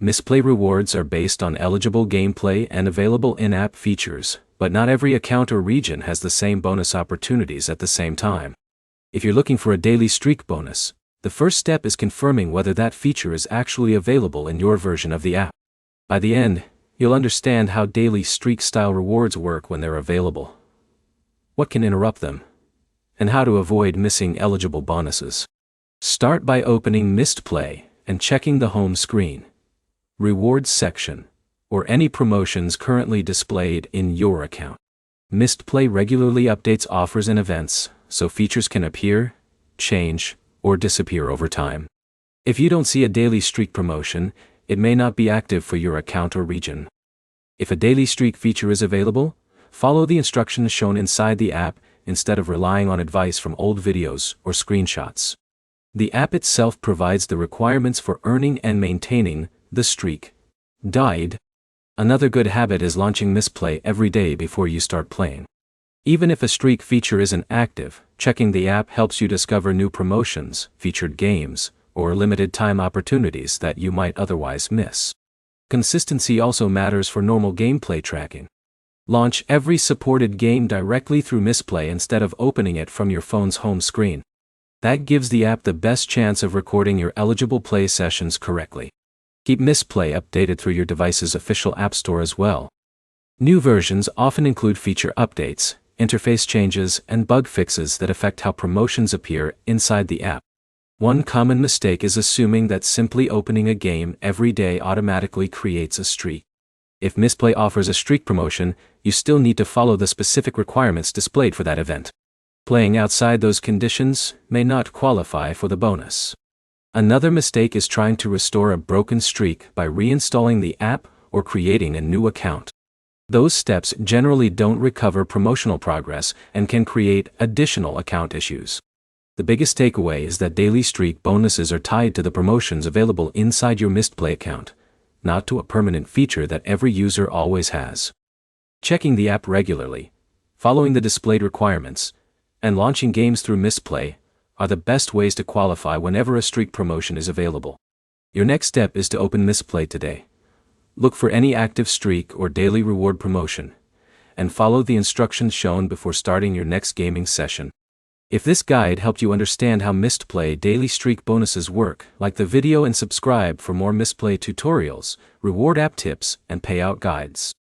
Mistplay rewards are based on eligible gameplay and available in-app features, but not every account or region has the same bonus opportunities at the same time. If you're looking for a daily streak bonus, the first step is confirming whether that feature is actually available in your version of the app. By the end, you'll understand how daily streak-style rewards work when they're available, what can interrupt them, and how to avoid missing eligible bonuses. Start by opening Mistplay and checking the home screen, rewards section, or any promotions currently displayed in your account. Mistplay regularly updates offers and events, so features can appear, change, or disappear over time. If you don't see a daily streak promotion, it may not be active for your account or region. If a daily streak feature is available, follow the instructions shown inside the app instead of relying on advice from old videos or screenshots. The app itself provides the requirements for earning and maintaining the streak. Another good habit is launching Mistplay every day before you start playing. Even if a streak feature isn't active, checking the app helps you discover new promotions, featured games, or limited time opportunities that you might otherwise miss. Consistency also matters for normal gameplay tracking. Launch every supported game directly through Mistplay instead of opening it from your phone's home screen. That gives the app the best chance of recording your eligible play sessions correctly. Keep Mistplay updated through your device's official app store as well. New versions often include feature updates, interface changes, and bug fixes that affect how promotions appear inside the app. One common mistake is assuming that simply opening a game every day automatically creates a streak. If Mistplay offers a streak promotion, you still need to follow the specific requirements displayed for that event. Playing outside those conditions may not qualify for the bonus. Another mistake is trying to restore a broken streak by reinstalling the app or creating a new account. Those steps generally don't recover promotional progress and can create additional account issues. The biggest takeaway is that daily streak bonuses are tied to the promotions available inside your Mistplay account, not to a permanent feature that every user always has. Checking the app regularly, following the displayed requirements, and launching games through Mistplay are the best ways to qualify whenever a streak promotion is available. Your next step is to open Mistplay today. Look for any active streak or daily reward promotion, and follow the instructions shown before starting your next gaming session. If this guide helped you understand how Mistplay daily streak bonuses work, like the video and subscribe for more Mistplay tutorials, reward app tips, and payout guides.